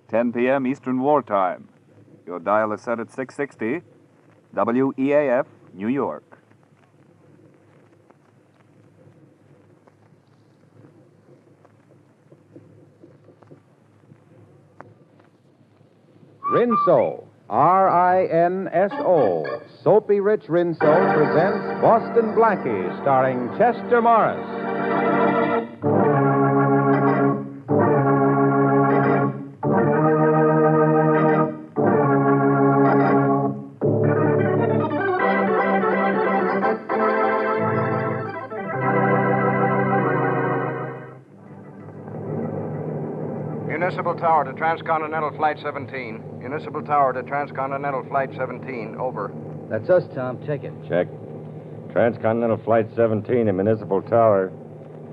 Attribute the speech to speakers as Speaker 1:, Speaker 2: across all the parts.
Speaker 1: 10 p.m. Eastern Wartime. Your dial is set at 660, WEAF, New York.
Speaker 2: Rinso, R-I-N-S-O, Soapy Rich Rinso presents Boston Blackie, starring Chester Morris.
Speaker 3: Municipal Tower to Transcontinental Flight 17. Municipal Tower to Transcontinental Flight 17. Over.
Speaker 4: That's us, Tom. Check it.
Speaker 5: Check. Transcontinental Flight 17 to Municipal Tower.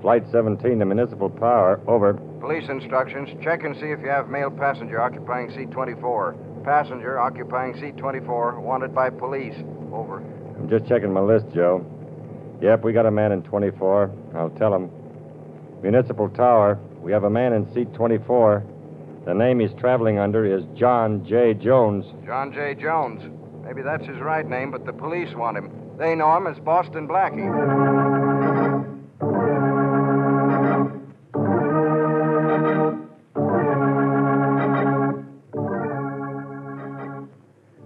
Speaker 5: Flight 17 to Municipal Power. Over.
Speaker 3: Police instructions. Check and see if you have male passenger occupying seat 24. Passenger occupying seat 24. Wanted by police. Over.
Speaker 5: I'm just checking my list, Joe. Yep, we got a man in 24. I'll tell him. Municipal Tower. We have a man in seat 24. The name he's traveling under is John J. Jones.
Speaker 3: John J. Jones. Maybe that's his right name, but the police want him. They know him as Boston Blackie.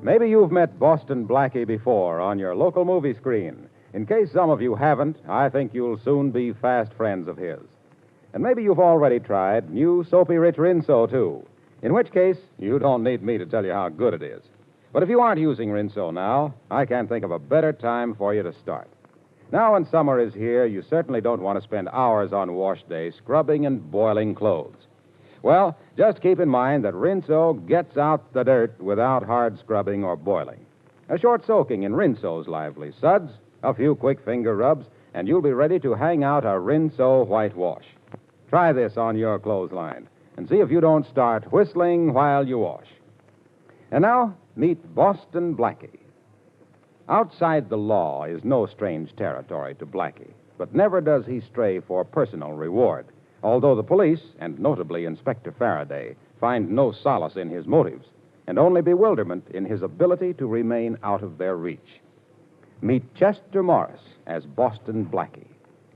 Speaker 2: Maybe you've met Boston Blackie before on your local movie screen. In case some of you haven't, I think you'll soon be fast friends of his. And maybe you've already tried new Soapy Rich Rinso, too. In which case, you don't need me to tell you how good it is. But if you aren't using Rinso now, I can't think of a better time for you to start. Now, when summer is here, you certainly don't want to spend hours on wash day scrubbing and boiling clothes. Well, just keep in mind that Rinso gets out the dirt without hard scrubbing or boiling. A short soaking in Rinso's lively suds, a few quick finger rubs, and you'll be ready to hang out a Rinso whitewash. Try this on your clothesline and see if you don't start whistling while you wash. And now, meet Boston Blackie. Outside the law is no strange territory to Blackie, but never does he stray for personal reward, although the police, and notably Inspector Farraday, find no solace in his motives and only bewilderment in his ability to remain out of their reach. Meet Chester Morris as Boston Blackie,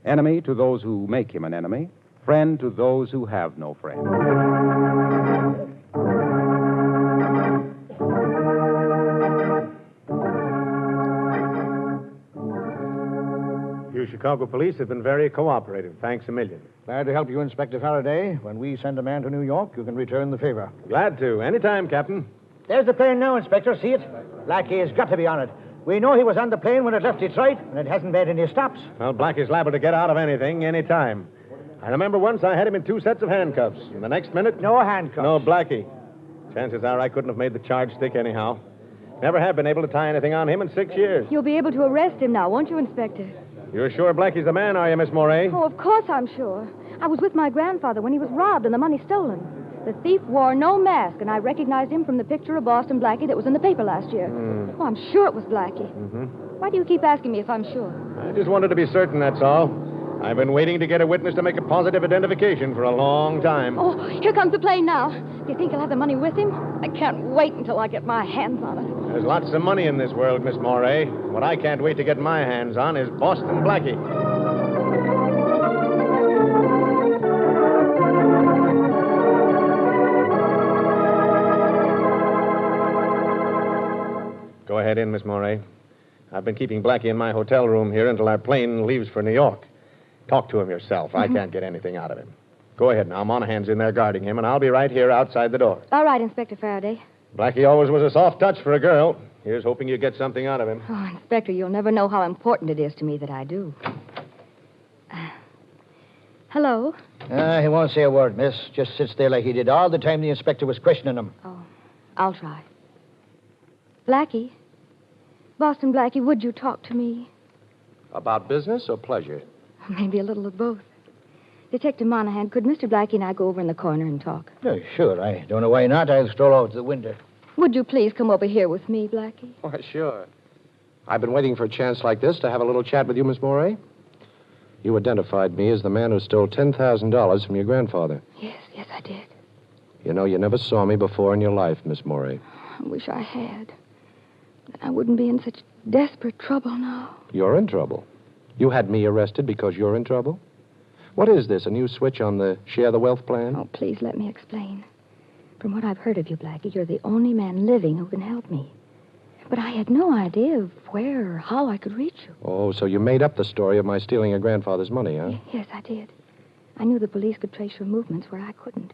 Speaker 2: enemy to those who make him an enemy, friend to those who have no friend.
Speaker 6: You Chicago police have been very cooperative. Thanks a million.
Speaker 4: Glad to help you, Inspector Farraday. When we send a man to New York, you can return the favor.
Speaker 6: Glad to. Anytime, Captain.
Speaker 4: There's the plane now, Inspector. See it? Blackie has got to be on it. We know he was on the plane when it left Detroit, and it hasn't made any stops.
Speaker 6: Well, Blackie's liable to get out of anything, anytime. I remember once I had him in 2 sets of handcuffs, and the next minute...
Speaker 4: No handcuffs.
Speaker 6: No, Blackie. Chances are I couldn't have made the charge stick anyhow. Never have been able to tie anything on him in 6 years.
Speaker 7: You'll be able to arrest him now, won't you, Inspector?
Speaker 6: You're sure Blackie's the man, are you, Miss Moray?
Speaker 7: Oh, of course I'm sure. I was with my grandfather when he was robbed and the money stolen. The thief wore no mask, and I recognized him from the picture of Boston Blackie that was in the paper last year. Oh, I'm sure it was Blackie.
Speaker 6: Mm-hmm.
Speaker 7: Why do you keep asking me if I'm sure?
Speaker 6: I just wanted to be certain, that's all. I've been waiting to get a witness to make a positive identification for a long time.
Speaker 7: Oh, here comes the plane now. Do you think he'll have the money with him? I can't wait until I get my hands on it.
Speaker 6: There's lots of money in this world, Miss Moray. What I can't wait to get my hands on is Boston Blackie. Go ahead in, Miss Moray. I've been keeping Blackie in my hotel room here until our plane leaves for New York. Talk to him yourself. I can't get anything out of him. Go ahead now. Monahan's in there guarding him, and I'll be right here outside the door.
Speaker 7: All right, Inspector Farraday.
Speaker 6: Blackie always was a soft touch for a girl. Here's hoping you get something out of him.
Speaker 7: Oh, Inspector, you'll never know how important it is to me that I do. Hello?
Speaker 4: He won't say a word, miss. Just sits there like he did all the time the inspector was questioning him.
Speaker 7: Oh, I'll try. Blackie? Boston Blackie, would you talk to me?
Speaker 8: About business or pleasure?
Speaker 7: Maybe a little of both. Detective Monahan, could Mr. Blackie and I go over in the corner and talk?
Speaker 4: No, sure. I don't know why not. I'll stroll over to the window.
Speaker 7: Would you please come over here with me, Blackie?
Speaker 8: Why, sure. I've been waiting for a chance like this to have a little chat with you, Miss Moray. You identified me as the man who stole $10,000 from your grandfather.
Speaker 7: Yes, I did.
Speaker 8: You know, you never saw me before in your life, Miss Morey.
Speaker 7: I wish I had. Then I wouldn't be in such desperate trouble now.
Speaker 8: You're in trouble. You had me arrested because you're in trouble? What is this, a new switch on the share the wealth plan?
Speaker 7: Oh, please let me explain. From what I've heard of you, Blackie, you're the only man living who can help me. But I had no idea of where or how I could reach you.
Speaker 8: Oh, so you made up the story of my stealing your grandfather's money, huh?
Speaker 7: Yes, I did. I knew the police could trace your movements where I couldn't.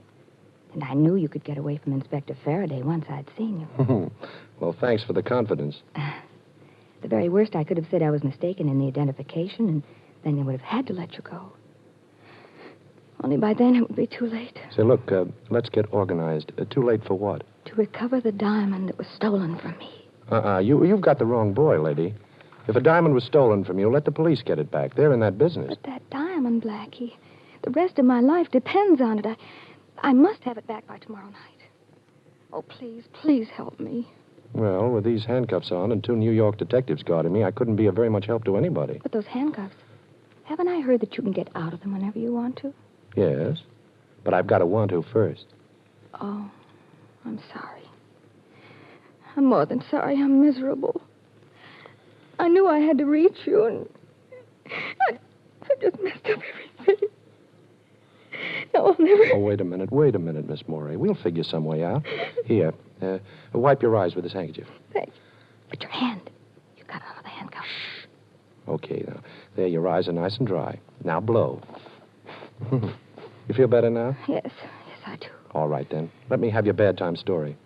Speaker 7: And I knew you could get away from Inspector Farraday once I'd seen you.
Speaker 8: Well, thanks for the confidence.
Speaker 7: The very worst, I could have said I was mistaken in the identification, and then they would have had to let you go. Only by then it would be too late.
Speaker 8: Say, look, let's get organized. Too late for what?
Speaker 7: To recover the diamond that was stolen from me.
Speaker 8: You've got the wrong boy, lady. If a diamond was stolen from you, let the police get it back. They're in that business.
Speaker 7: But that diamond, Blackie, the rest of my life depends on it. I must have it back by tomorrow night. Oh, please help me.
Speaker 8: Well, with these handcuffs on and 2 New York detectives guarding me, I couldn't be of very much help to anybody.
Speaker 7: But those handcuffs, haven't I heard that you can get out of them whenever you want to?
Speaker 8: Yes, but I've got to want to first.
Speaker 7: Oh, I'm sorry. I'm more than sorry. I'm miserable. I knew I had to reach you, and I just messed up everything. No, I'll never...
Speaker 8: Oh, wait a minute, Miss Morey. We'll figure some way out. Here, wipe your eyes with this handkerchief.
Speaker 7: Thanks. But your hand. You got out of the handcuffs.
Speaker 8: Okay, now. There, your eyes are nice and dry. Now blow. You feel better now?
Speaker 7: Yes, I do.
Speaker 8: All right, then. Let me have your bad time story.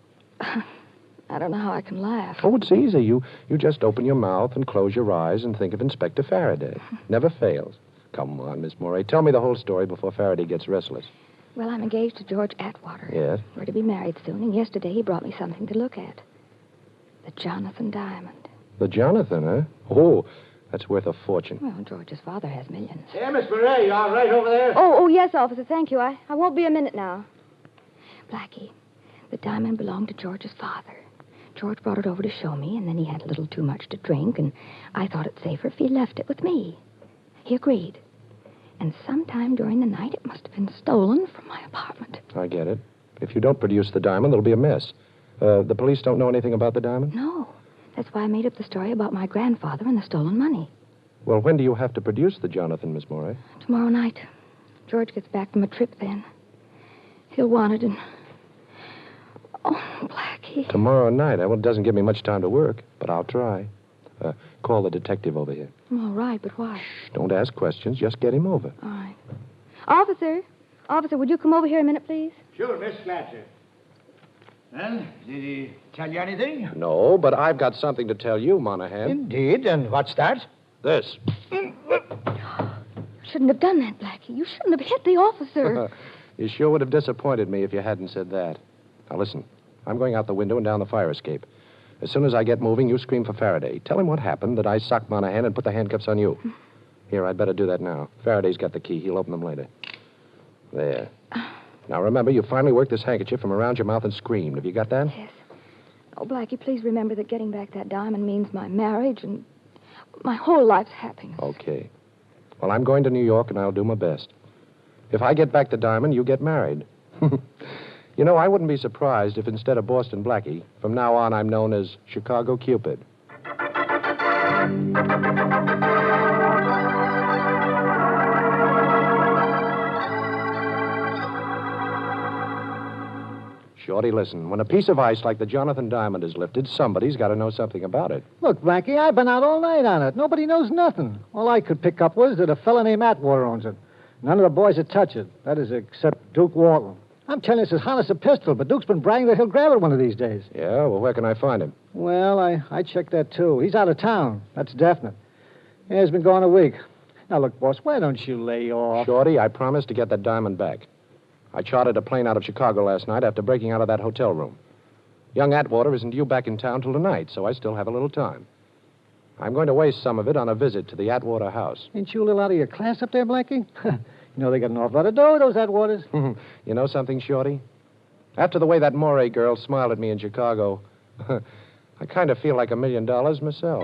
Speaker 7: I don't know how I can laugh.
Speaker 8: Oh, it's easy. You just open your mouth and close your eyes and think of Inspector Farraday. Never fails. Come on, Miss Morey. Tell me the whole story before Faraday gets restless.
Speaker 7: Well, I'm engaged to George Atwater.
Speaker 8: Yes?
Speaker 7: We're to be married soon, and yesterday he brought me something to look at. The Jonathan diamond.
Speaker 8: The Jonathan, huh? Oh, that's worth a fortune.
Speaker 7: Well, George's father has millions.
Speaker 4: Hey, Miss Farraday, you all right over there?
Speaker 7: Oh, yes, officer, thank you. I won't be a minute now. Blackie, the diamond belonged to George's father. George brought it over to show me, and then he had a little too much to drink, and I thought it safer if he left it with me. He agreed. And sometime during the night, it must have been stolen from my apartment.
Speaker 8: I get it. If you don't produce the diamond, there'll be a mess. The police don't know anything about the diamond?
Speaker 7: No. That's why I made up the story about my grandfather and the stolen money.
Speaker 8: Well, when do you have to produce the Jonathan, Miss Morey?
Speaker 7: Tomorrow night. George gets back from a trip then. He'll want it, and... Oh, Blackie.
Speaker 8: Tomorrow night? Well, it doesn't give me much time to work, but I'll try. Call the detective over here.
Speaker 7: All right, but why?
Speaker 8: Shh, don't ask questions. Just get him over.
Speaker 7: All right. Officer, would you come over here a minute, please?
Speaker 4: Sure, Miss Fletcher. Well, did he tell you anything?
Speaker 8: No, but I've got something to tell you, Monahan.
Speaker 4: Indeed, and what's that?
Speaker 8: This.
Speaker 7: You shouldn't have done that, Blackie. You shouldn't have hit the officer.
Speaker 8: You sure would have disappointed me if you hadn't said that. Now, listen. I'm going out the window and down the fire escape. As soon as I get moving, you scream for Faraday. Tell him what happened, that I socked Monahan and put the handcuffs on you. Here, I'd better do that now. Faraday's got the key. He'll open them later. There. Now, remember, you finally worked this handkerchief from around your mouth and screamed. Have you got that?
Speaker 7: Yes. Oh, Blackie, please remember that getting back that diamond means my marriage and my whole life's happiness.
Speaker 8: Okay. Well, I'm going to New York, and I'll do my best. If I get back the diamond, you get married. You know, I wouldn't be surprised if instead of Boston Blackie, from now on I'm known as Chicago Cupid. Shorty, listen. When a piece of ice like the Jonathan diamond is lifted, somebody's got to know something about it.
Speaker 4: Look, Blackie, I've been out all night on it. Nobody knows nothing. All I could pick up was that a fella named Atwater owns it. None of the boys would touch it. That is, except Duke Walton. I'm telling you, it's as hot as a pistol, but Duke's been bragging that he'll grab it one of these days.
Speaker 8: Yeah? Well, where can I find him?
Speaker 4: Well, I checked that, too. He's out of town. That's definite. Yeah, he's been gone a week. Now, look, boss, why don't you lay off?
Speaker 8: Shorty, I promised to get that diamond back. I chartered a plane out of Chicago last night after breaking out of that hotel room. Young Atwater isn't due back in town till tonight, so I still have a little time. I'm going to waste some of it on a visit to the Atwater house.
Speaker 4: Ain't you a little out of your class up there, Blackie? You know they got an awful lot of dough, those Atwaters.
Speaker 8: You know something, Shorty? After the way that Morey girl smiled at me in Chicago, I kind of feel like $1 million myself.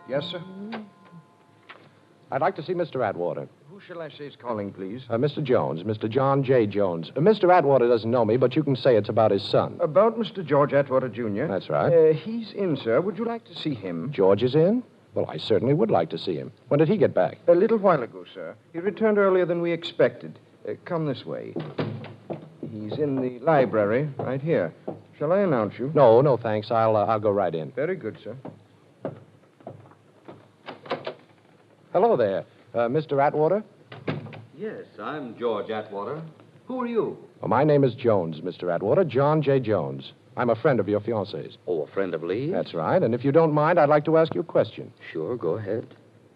Speaker 3: Yes, sir?
Speaker 8: I'd like to see Mr. Atwater.
Speaker 3: Who shall I say is calling, please?
Speaker 8: Mr. Jones, Mr. John J. Jones. Mr. Atwater doesn't know me, but you can say it's about his son.
Speaker 3: About Mr. George Atwater, Jr.?
Speaker 8: That's right.
Speaker 3: He's in, sir. Would you like to see him?
Speaker 8: George is in? Well, I certainly would like to see him. When did he get back?
Speaker 3: A little while ago, sir. He returned earlier than we expected. Come this way. He's in the library, right here. Shall I announce you?
Speaker 8: No, thanks. I'll go right in.
Speaker 3: Very good, sir.
Speaker 8: Hello there. Mr. Atwater?
Speaker 9: Yes, I'm George Atwater. Who are you?
Speaker 8: Well, my name is Jones, Mr. Atwater. John J. Jones. I'm a friend of your fiancée's.
Speaker 9: Oh, a friend of Lee's?
Speaker 8: That's right. And if you don't mind, I'd like to ask you a question.
Speaker 9: Sure, go ahead.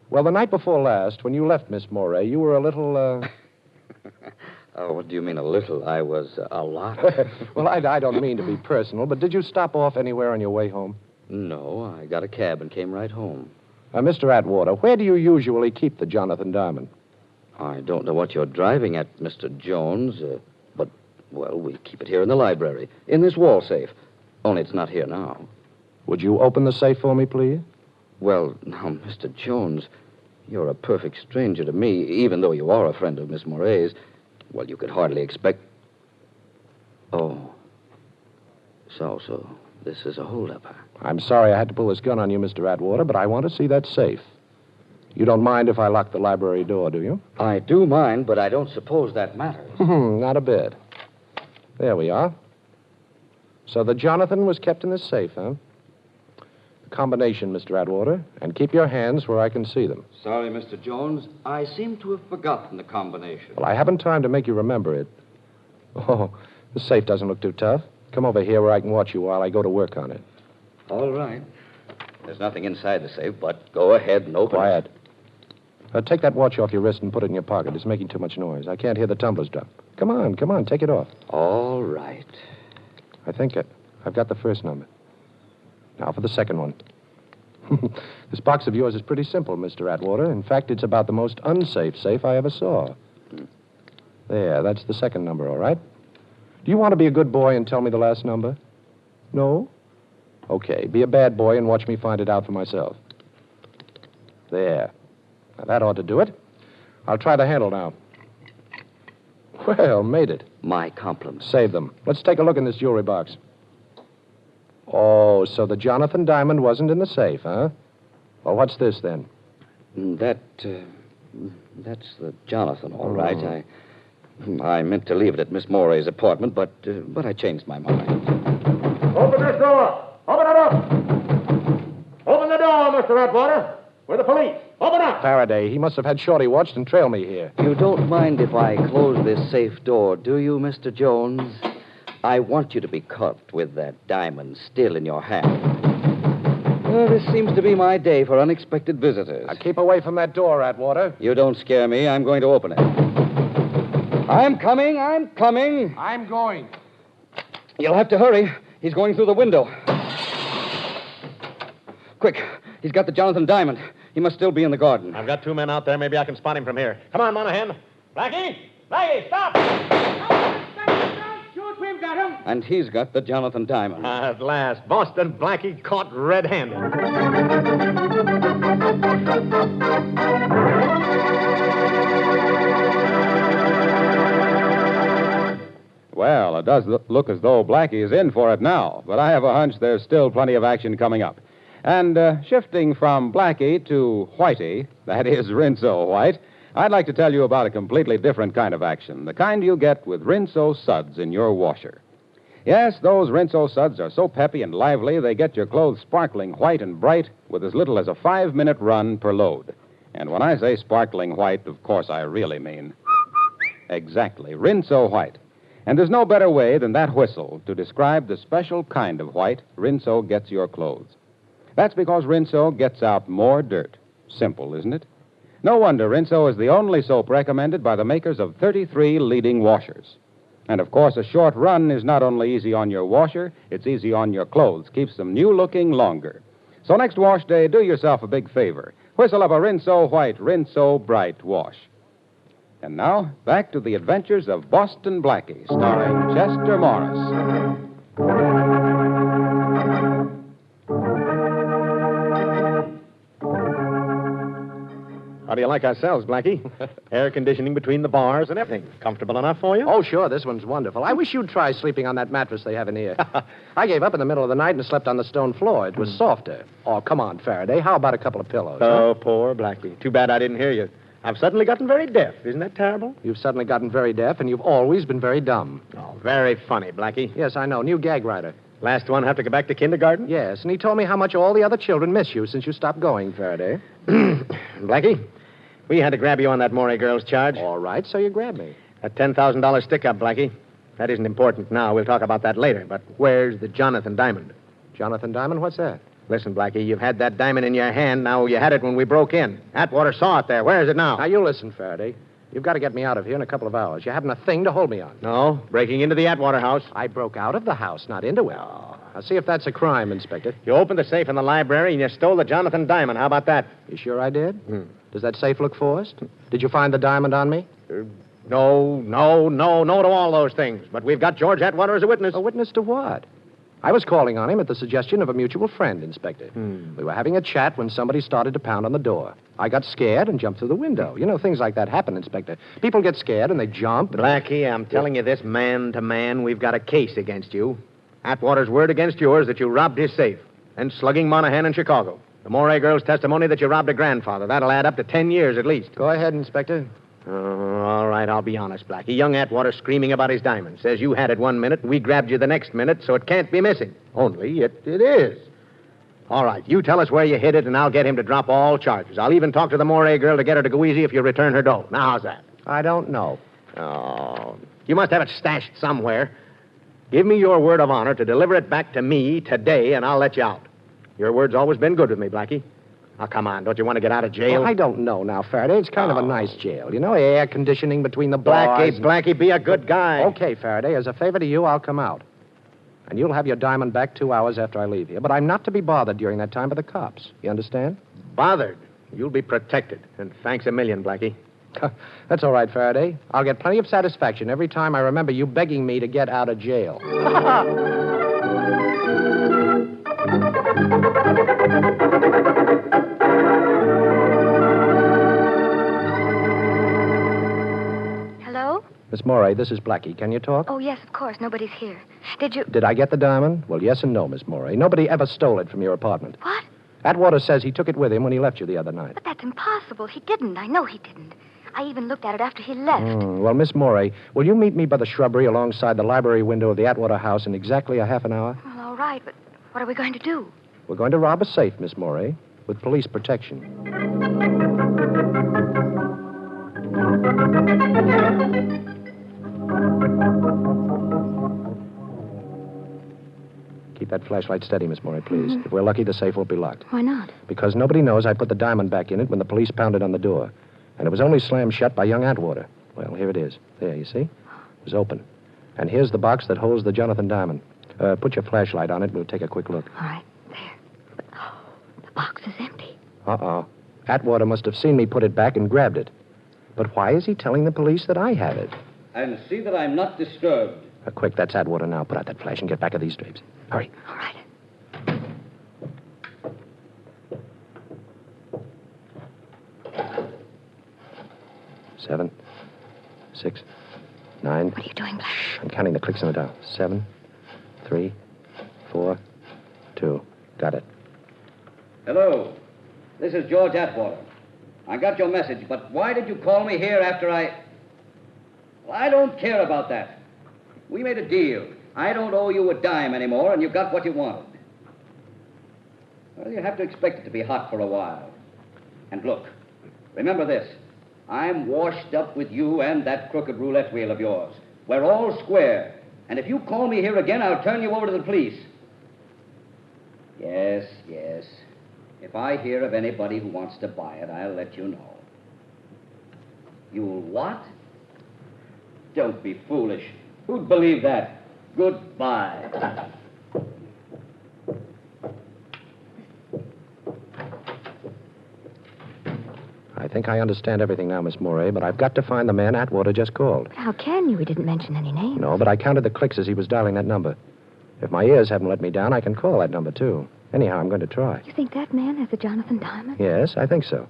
Speaker 8: Well, the night before last, when you left Miss Moray, you were a little,
Speaker 9: Oh, what do you mean, a little? I was a lot.
Speaker 8: Well, I don't mean to be personal, but did you stop off anywhere on your way home?
Speaker 9: No, I got a cab and came right home.
Speaker 8: Mr. Atwater, where do you usually keep the Jonathan Diamond?
Speaker 9: I don't know what you're driving at, Mr. Jones, but, well, we keep it here in the library, in this wall safe. Only it's not here now.
Speaker 8: Would you open the safe for me, please?
Speaker 9: Well, now, Mr. Jones, you're a perfect stranger to me, even though you are a friend of Miss Moray's. Well, you could hardly expect... Oh. So, this is a holdup, huh?
Speaker 8: I'm sorry I had to pull this gun on you, Mr. Atwater, but I want to see that safe. You don't mind if I lock the library door, do you?
Speaker 9: I do mind, but I don't suppose that matters.
Speaker 8: Not a bit. There we are. So the Jonathan was kept in this safe, huh? The combination, Mr. Atwater, and keep your hands where I can see them.
Speaker 9: Sorry, Mr. Jones. I seem to have forgotten the combination.
Speaker 8: Well, I haven't time to make you remember it. Oh, the safe doesn't look too tough. Come over here where I can watch you while I go to work on it.
Speaker 9: All right. There's nothing inside the safe, but go ahead and open
Speaker 8: Quiet.
Speaker 9: it.
Speaker 8: Take that watch off your wrist and put it in your pocket. It's making too much noise. I can't hear the tumblers drop. Come on, take it off.
Speaker 9: All right.
Speaker 8: I think I've got the first number. Now for the second one. This box of yours is pretty simple, Mr. Atwater. In fact, it's about the most unsafe safe I ever saw. There, that's the second number, all right? Do you want to be a good boy and tell me the last number? No? Okay, be a bad boy and watch me find it out for myself. There. Now, that ought to do it. I'll try the handle now. Well, made it.
Speaker 9: My compliments.
Speaker 8: Save them. Let's take a look in this jewelry box. Oh, so the Jonathan Diamond wasn't in the safe, huh? Well, what's this, then?
Speaker 9: That's the Jonathan, all right. I meant to leave it at Miss Moray's apartment, but I changed my mind.
Speaker 6: Open this door! Open it up! Open the door, Mr. Atwater! We're the police. Open up!
Speaker 8: Farraday. He must have had Shorty watched and trailed me here.
Speaker 9: You don't mind if I close this safe door, do you, Mr. Jones? I want you to be caught with that diamond still in your hand. Well, this seems to be my day for unexpected visitors.
Speaker 8: Now, keep away from that door, Atwater.
Speaker 9: You don't scare me. I'm going to open it. I'm coming.
Speaker 8: I'm going.
Speaker 9: You'll have to hurry. He's going through the window. Quick. He's got the Jonathan Diamond. He must still be in the garden.
Speaker 6: I've got 2 men out there. Maybe I can spot him from here. Come on, Monahan. Blackie! Blackie, stop!
Speaker 10: Shoot, we've got him.
Speaker 9: And he's got the Jonathan Diamond.
Speaker 6: At last. Boston Blackie caught red-handed.
Speaker 2: Well, it does look as though Blackie is in for it now, but I have a hunch there's still plenty of action coming up. And shifting from Blackie to Whitey, that is Rinso White, I'd like to tell you about a completely different kind of action, the kind you get with Rinso suds in your washer. Yes, those Rinso suds are so peppy and lively, they get your clothes sparkling white and bright with as little as a 5-minute run per load. And when I say sparkling white, of course I really mean exactly, Rinso White. And there's no better way than that whistle to describe the special kind of white Rinso gets your clothes. That's because Rinso gets out more dirt. Simple, isn't it? No wonder Rinso is the only soap recommended by the makers of 33 leading washers. And, of course, a short run is not only easy on your washer, it's easy on your clothes, keeps them new-looking longer. So next wash day, do yourself a big favor. Whistle up a Rinso White, Rinso Bright wash. And now, back to the adventures of Boston Blackie, starring Chester Morris.
Speaker 6: How do you like ourselves, Blackie? Air conditioning between the bars and everything. Comfortable enough for you?
Speaker 8: Oh, sure, this one's wonderful. I wish you'd try sleeping on that mattress they have in here. I gave up in the middle of the night and slept on the stone floor. It was softer. Oh, come on, Faraday. How about a couple of pillows?
Speaker 6: Oh, poor Blackie. Too bad I didn't hear you. I've suddenly gotten very deaf. Isn't that terrible?
Speaker 8: You've suddenly gotten very deaf, and you've always been very dumb.
Speaker 6: Oh, very funny, Blackie.
Speaker 8: Yes, I know. New gag writer.
Speaker 6: Last one have to go back to kindergarten?
Speaker 8: Yes, and he told me how much all the other children miss you since you stopped going, Faraday.
Speaker 6: Blackie, we had to grab you on that Morey girl's charge.
Speaker 8: All right, so you grabbed me.
Speaker 6: That $10,000 stick-up, Blackie. That isn't important now. We'll talk about that later. But where's the Jonathan diamond?
Speaker 8: Jonathan Diamond? What's that?
Speaker 6: Listen, Blackie, you've had that diamond in your hand. Now, you had it when we broke in. Atwater saw it there. Where is it now?
Speaker 8: Now, you listen, Faraday. You've got to get me out of here in a couple of hours. You haven't a thing to hold me on.
Speaker 6: No, breaking into the Atwater house.
Speaker 8: I broke out of the house, not into it. Now, see if that's a crime, Inspector.
Speaker 6: You opened the safe in the library and you stole the Jonathan diamond. How about that?
Speaker 8: You sure I did? Does that safe look forced? Did you find the diamond on me?
Speaker 6: No to all those things. But we've got George Atwater as a witness.
Speaker 8: A witness to what? I was calling on him at the suggestion of a mutual friend, Inspector. We were having a chat when somebody started to pound on the door. I got scared and jumped through the window. You know, things like that happen, Inspector. People get scared and they jump.
Speaker 6: Blackie, I'm telling you this man to man, we've got a case against you. Atwater's word against yours that you robbed his safe. And slugging Monahan in Chicago. The Morey girl's testimony that you robbed a grandfather. That'll add up to 10 years at least.
Speaker 8: Go ahead, Inspector.
Speaker 6: All right, I'll be honest, Blackie. Young Atwater screaming about his diamond. Says you had it 1 minute and we grabbed you the next minute, so it can't be missing. Only it is. All right, you tell us where you hid it and I'll get him to drop all charges. I'll even talk to the Morey girl to get her to go easy if you return her dough. Now, how's that?
Speaker 8: I don't know.
Speaker 6: Oh, you must have it stashed somewhere. Give me your word of honor to deliver it back to me today and I'll let you out. Your word's always been good with me, Blackie. Now, come on. Don't you want to get out of jail?
Speaker 8: Well, I don't know now, Faraday. It's kind of a nice jail. You know, air conditioning between the bars.
Speaker 6: Blackie, be a good guy.
Speaker 8: Okay, Faraday. As a favor to you, I'll come out. And you'll have your diamond back 2 hours after I leave here. But I'm not to be bothered during that time by the cops. You understand?
Speaker 6: Bothered? You'll be protected. And thanks a million, Blackie.
Speaker 8: That's all right, Faraday. I'll get plenty of satisfaction every time I remember you begging me to get out of jail.
Speaker 7: Hello?
Speaker 8: Miss Morey, this is Blackie. Can you talk?
Speaker 7: Oh, yes, of course. Nobody's here. Did you...
Speaker 8: Did I get the diamond? Well, yes and no, Miss Morey. Nobody ever stole it from your apartment.
Speaker 7: What?
Speaker 8: Atwater says he took it with him when he left you the other night.
Speaker 7: But that's impossible. He didn't. I know he didn't. I even looked at it after he left.
Speaker 8: Well, Miss Morey, will you meet me by the shrubbery alongside the library window of the Atwater house in exactly a half an hour?
Speaker 7: Well, all right, but what are we going to do?
Speaker 8: We're going to rob a safe, Miss Morey, with police protection. Keep that flashlight steady, Miss Morey, please. If we're lucky, the safe won't be locked.
Speaker 7: Why not?
Speaker 8: Because nobody knows I put the diamond back in it when the police pounded on the door. And it was only slammed shut by young Atwater. Well, here it is. There, you see? It was open. And here's the box that holds the Jonathan diamond. Put your flashlight on it. We'll take a quick look.
Speaker 7: All right, there. But, the box is empty.
Speaker 8: Uh-oh. Atwater must have seen me put it back and grabbed it. But why is he telling the police that I have it?
Speaker 9: And see that I'm not disturbed.
Speaker 8: Quick, that's Atwater now. Put out that flash and get back of these drapes. Hurry.
Speaker 7: All right.
Speaker 8: 7, 6, 9.
Speaker 7: What are you doing, Black?
Speaker 8: I'm counting the clicks in the dial. 7, 3, 4, 2. Got it.
Speaker 9: Hello. This is George Atwater. I got your message, but why did you call me here after I... Well, I don't care about that. We made a deal. I don't owe you a dime anymore, and you got what you wanted. Well, you have to expect it to be hot for a while. And look, remember this. I'm washed up with you and that crooked roulette wheel of yours. We're all square. And if you call me here again, I'll turn you over to the police. Yes. If I hear of anybody who wants to buy it, I'll let you know. You'll what? Don't be foolish. Who'd believe that? Goodbye.
Speaker 8: I think I understand everything now, Miss Morey, but I've got to find the man Atwater just called.
Speaker 7: But how can you? He didn't mention any names.
Speaker 8: No, but I counted the clicks as he was dialing that number. If my ears haven't let me down, I can call that number, too. Anyhow, I'm going to try.
Speaker 7: You think that man has the Jonathan diamond?
Speaker 8: Yes, I think so.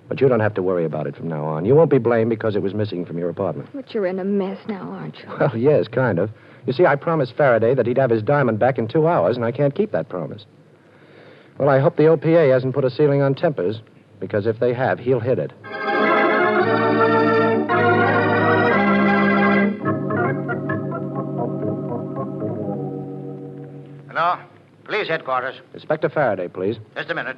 Speaker 8: But you don't have to worry about it from now on. You won't be blamed because it was missing from your apartment.
Speaker 7: But you're in a mess now, aren't you?
Speaker 8: Well, yes, kind of. You see, I promised Faraday that he'd have his diamond back in 2 hours, and I can't keep that promise. Well, I hope the OPA hasn't put a ceiling on tempers, because if they have, he'll hit it.
Speaker 10: Hello? Police headquarters.
Speaker 8: Inspector Farraday, please.
Speaker 10: Just a minute.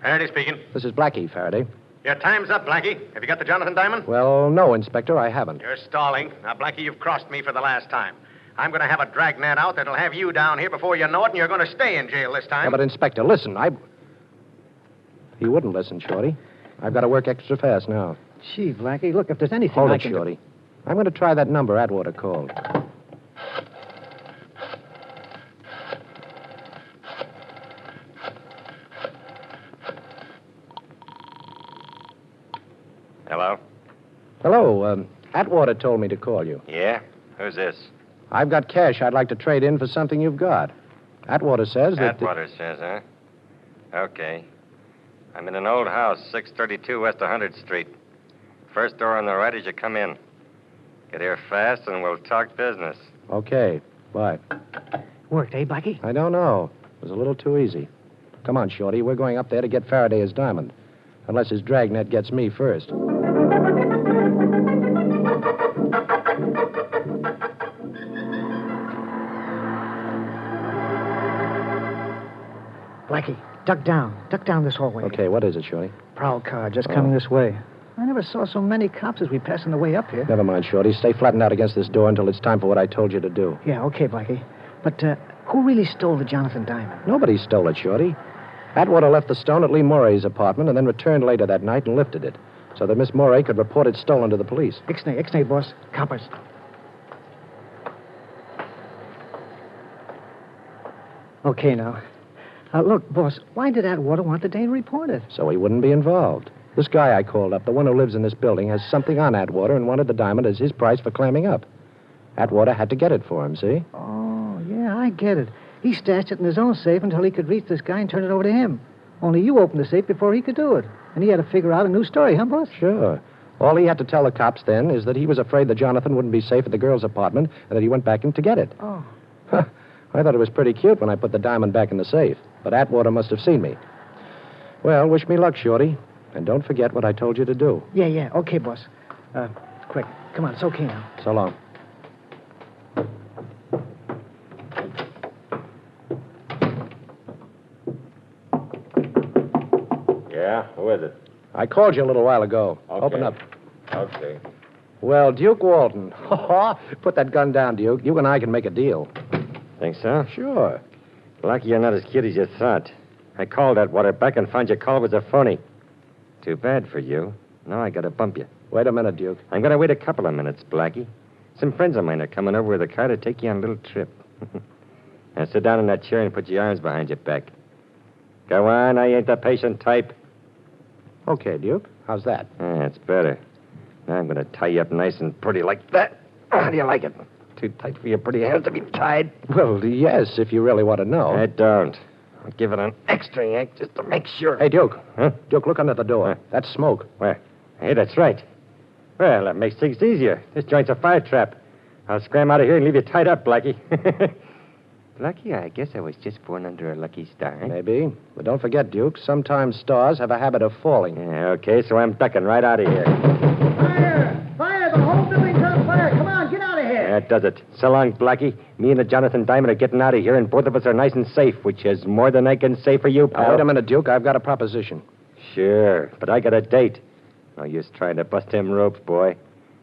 Speaker 6: Faraday speaking.
Speaker 8: This is Blackie, Faraday.
Speaker 6: Your time's up, Blackie. Have you got the Jonathan Diamond?
Speaker 8: Well, no, Inspector, I haven't.
Speaker 6: You're stalling. Now, Blackie, you've crossed me for the last time. I'm going to have a dragnet out that'll have you down here before you know it, and you're going to stay in jail this time.
Speaker 8: Yeah, but, Inspector, listen, He wouldn't listen, Shorty. I've got to work extra fast now.
Speaker 4: Gee, Blackie, look, if there's anything
Speaker 8: Hold
Speaker 4: I
Speaker 8: it,
Speaker 4: can
Speaker 8: Shorty. I'm going to try that number Atwater called.
Speaker 5: Hello?
Speaker 8: Hello, Atwater told me to call you.
Speaker 5: Yeah? Who's this?
Speaker 8: I've got cash I'd like to trade in for something you've got. Atwater says that...
Speaker 5: Atwater says, huh? Okay. I'm in an old house, 632 West 100th Street. First door on the right as you come in. Get here fast and we'll talk business.
Speaker 8: Okay, bye.
Speaker 4: Worked, eh, Blackie?
Speaker 8: I don't know. It was a little too easy. Come on, Shorty. We're going up there to get Faraday his diamond. Unless his dragnet gets me first.
Speaker 4: Blackie, duck down. Duck down this hallway.
Speaker 8: Okay, what is it, Shorty?
Speaker 4: Prowl car just coming this way. I never saw so many cops as we pass on the way up here.
Speaker 8: Never mind, Shorty. Stay flattened out against this door until it's time for what I told you to do.
Speaker 4: Yeah, okay, Blackie. But who really stole the Jonathan Diamond?
Speaker 8: Nobody stole it, Shorty. Atwater left the stone at Lee Moray's apartment and then returned later that night and lifted it so that Miss Moray could report it stolen to the police.
Speaker 4: Ixnay, boss. Coppers. Okay, now. Look, boss, why did Atwater want the day reported?
Speaker 8: So he wouldn't be involved. This guy I called up, the one who lives in this building, has something on Atwater and wanted the diamond as his price for clamming up. Atwater had to get it for him, see?
Speaker 4: Oh, yeah, I get it. He stashed it in his own safe until he could reach this guy and turn it over to him. Only you opened the safe before he could do it. And he had to figure out a new story, huh, boss?
Speaker 8: Sure. All he had to tell the cops then is that he was afraid that Jonathan wouldn't be safe at the girl's apartment and that he went back in to get it.
Speaker 4: Oh.
Speaker 8: I thought it was pretty cute when I put the diamond back in the safe. But Atwater must have seen me. Well, wish me luck, Shorty. And don't forget what I told you to do.
Speaker 4: Yeah. Okay, boss. Quick. Come on, it's okay now.
Speaker 8: So long.
Speaker 5: Yeah? Who is it?
Speaker 8: I called you a little while ago.
Speaker 5: Okay.
Speaker 8: Open up.
Speaker 5: Okay.
Speaker 8: Well, Duke Walton. Put that gun down, Duke. You and I can make a deal.
Speaker 5: Think so?
Speaker 8: Sure.
Speaker 5: Lucky you're not as cute as you thought. I called Atwater back and found your call was a phony. Too bad for you. Now I gotta bump you.
Speaker 8: Wait a minute, Duke.
Speaker 5: I'm gonna wait a couple of minutes, Blackie. Some friends of mine are coming over with a car to take you on a little trip. Now sit down in that chair and put your arms behind your back. Go on, I ain't the patient type.
Speaker 8: Okay, Duke. How's that?
Speaker 5: That's better. Now I'm gonna tie you up nice and pretty like that. How do you like it? Too tight for your pretty hands to be tied?
Speaker 8: Well, yes, if you really want to know.
Speaker 5: I don't. I'll give it an extra yank just to make sure.
Speaker 8: Hey, Duke.
Speaker 5: Huh?
Speaker 8: Duke, look under the door.
Speaker 5: Huh?
Speaker 8: That's smoke.
Speaker 5: Where? Hey, that's right. Well, that makes things easier. This joint's a fire trap. I'll scram out of here and leave you tied up, Blackie. Blackie, I guess I was just born under a lucky star. Eh?
Speaker 8: Maybe. But don't forget, Duke, sometimes stars have a habit of falling.
Speaker 5: Yeah, okay, so I'm ducking right out of here.
Speaker 4: Fire! Fire! The whole building's on fire! Come on, get out of here!
Speaker 5: That does it. So long, Blackie. Me and the Jonathan Diamond are getting out of here, and both of us are nice and safe, which is more than I can say for you, pal.
Speaker 8: Wait a minute, Duke. I've got a proposition.
Speaker 5: Sure, but I got a date. No use trying to bust them ropes, boy.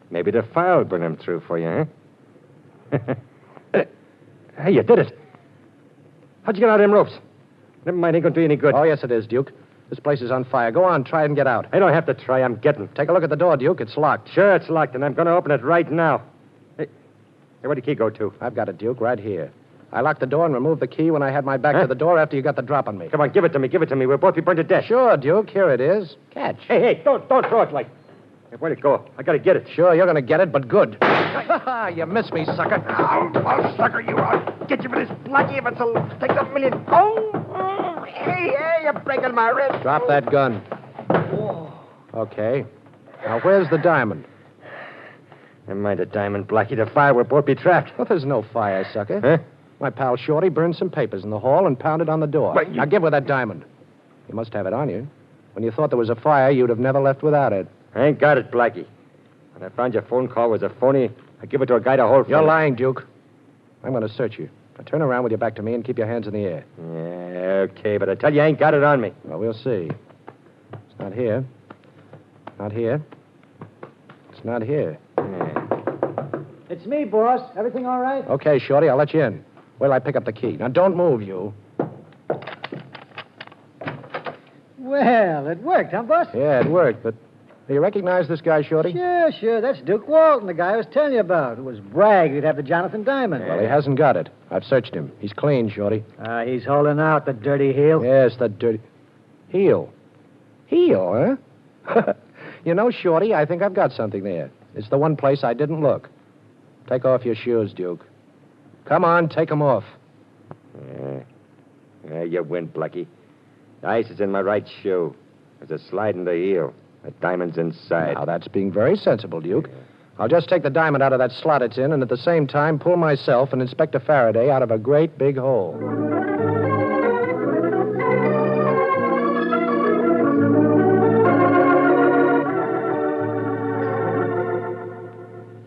Speaker 5: Maybe the fire will burn them through for you, huh? Hey, you did it. How'd you get out of them ropes? Never mind, ain't gonna do you any good.
Speaker 8: Oh, yes, it is, Duke. This place is on fire. Go on, try and get out.
Speaker 5: I don't have to try, I'm getting.
Speaker 8: Take a look at the door, Duke. It's locked.
Speaker 5: Sure, it's locked, and I'm gonna open it right now. Hey, where'd the key go to?
Speaker 8: I've got it, Duke, right here. I locked the door and removed the key when I had my back to the door after you got the drop on me.
Speaker 5: Come on, give it to me. We'll both be burned to death.
Speaker 8: Sure, Duke. Here it is. Catch.
Speaker 5: Hey, don't throw it like... Hey, where'd it go? I gotta get it.
Speaker 8: Sure, you're gonna get it, but good. You missed me, sucker.
Speaker 5: I'll sucker you out. Get you for this, Blackie, if it's a... Take a million. Oh!
Speaker 11: Hey, you're breaking my wrist.
Speaker 8: Drop that gun. Okay. Now, where's the diamond?
Speaker 5: Never mind the diamond, Blackie. The fire will both be trapped.
Speaker 8: Well, there's no fire, sucker.
Speaker 5: Huh?
Speaker 8: My pal Shorty burned some papers in the hall and pounded on the door.
Speaker 5: But you-
Speaker 8: Now, give her that diamond. You must have it on you. When you thought there was a fire, you'd have never left without it.
Speaker 5: I ain't got it, Blackie. When I found your phone call was a phony, I give it to a guy to hold for
Speaker 8: You're
Speaker 5: me.
Speaker 8: lying, Duke. I'm going to search you. Now, turn around with your back to me and keep your hands in the air.
Speaker 5: Yeah, okay, but I tell you, I ain't got it on me.
Speaker 8: Well, we'll see. It's not here. Not here. It's not here.
Speaker 4: It's me, boss. Everything all right?
Speaker 8: Okay, Shorty, I'll let you in. Wait till I pick up the key. Now, don't move, you.
Speaker 4: Well, it worked, huh, boss?
Speaker 8: Yeah, it worked, but do you recognize this guy, Shorty?
Speaker 4: Sure. That's Duke Walton, the guy I was telling you about. It was bragged he'd have the Jonathan Diamond.
Speaker 8: Well, he hasn't got it. I've searched him. He's clean, Shorty.
Speaker 4: He's holding out, the dirty heel.
Speaker 8: Yes, the dirty... Heel. Heel, huh? You know, Shorty, I think I've got something there. It's the one place I didn't look. Take off your shoes, Duke. Come on, take them off.
Speaker 5: Yeah, you win, Blackie. The ice is in my right shoe. There's a slide in the heel. The diamond's inside.
Speaker 8: Now, that's being very sensible, Duke. I'll just take the diamond out of that slot it's in and at the same time pull myself and Inspector Farraday out of a great big hole.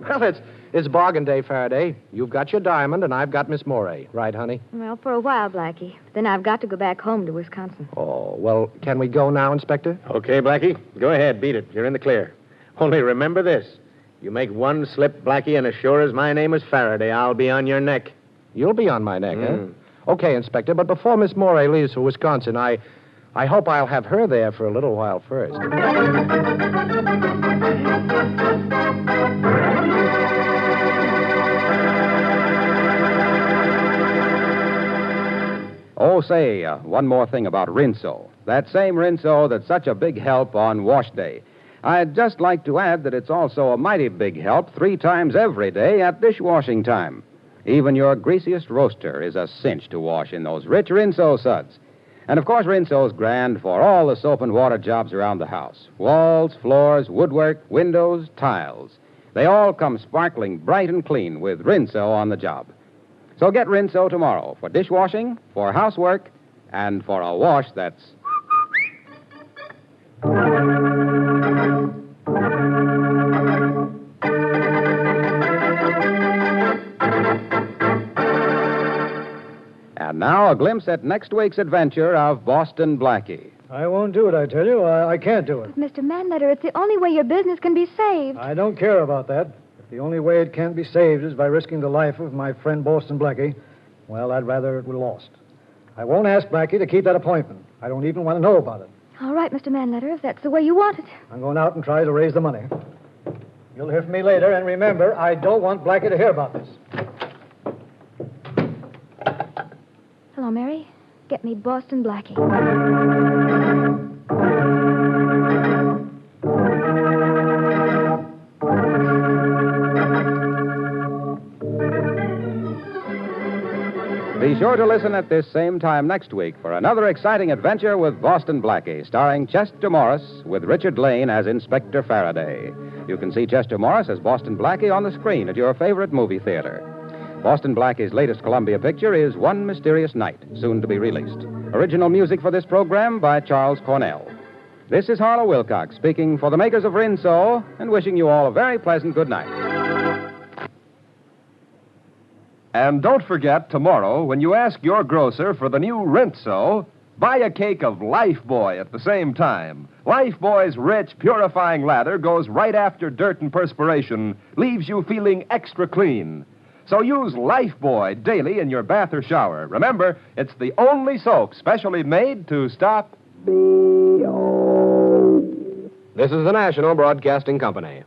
Speaker 8: Well, it's bargain day, Faraday. You've got your diamond, and I've got Miss Morey. Right, honey?
Speaker 7: Well, for a while, Blackie. Then I've got to go back home to Wisconsin.
Speaker 8: Oh, well, can we go now, Inspector?
Speaker 6: Okay, Blackie. Go ahead. Beat it. You're in the clear. Only remember this. You make one slip, Blackie, and as sure as my name is Faraday, I'll be on your neck.
Speaker 8: You'll be on my neck, huh? Okay, Inspector, but before Miss Morey leaves for Wisconsin, I hope I'll have her there for a little while first.
Speaker 2: Oh, say, one more thing about Rinso. That same Rinso that's such a big help on wash day. I'd just like to add that it's also a mighty big help 3 times every day at dishwashing time. Even your greasiest roaster is a cinch to wash in those rich Rinso suds. And, of course, Rinso's grand for all the soap and water jobs around the house. Walls, floors, woodwork, windows, tiles. They all come sparkling bright and clean with Rinso on the job. So get Rinso tomorrow for dishwashing, for housework, and for a wash that's... And now a glimpse at next week's adventure of Boston Blackie.
Speaker 4: I won't do it, I tell you. I can't do it.
Speaker 7: Mr. Manletter, it's the only way your business can be saved.
Speaker 4: I don't care about that. If the only way it can be saved is by risking the life of my friend Boston Blackie, well, I'd rather it were lost. I won't ask Blackie to keep that appointment. I don't even want to know about it.
Speaker 7: All right, Mr. Manletter, if that's the way you want it.
Speaker 4: I'm going out and try to raise the money. You'll hear from me later, and remember, I don't want Blackie to hear about this.
Speaker 7: Hello, Mary. Get me Boston Blackie.
Speaker 2: Be sure to listen at this same time next week for another exciting adventure with Boston Blackie, starring Chester Morris with Richard Lane as Inspector Farraday. You can see Chester Morris as Boston Blackie on the screen at your favorite movie theater. Boston Blackie's latest Columbia picture is One Mysterious Night, soon to be released. Original music for this program by Charles Cornell. This is Harlow Wilcox speaking for the makers of Rinso and wishing you all a very pleasant good night.
Speaker 12: And don't forget, tomorrow, when you ask your grocer for the new Rinso, buy a cake of Lifebuoy at the same time. Lifebuoy's rich, purifying lather goes right after dirt and perspiration, leaves you feeling extra clean. So use Lifebuoy daily in your bath or shower. Remember, it's the only soap specially made to stop...
Speaker 8: This is the National Broadcasting Company.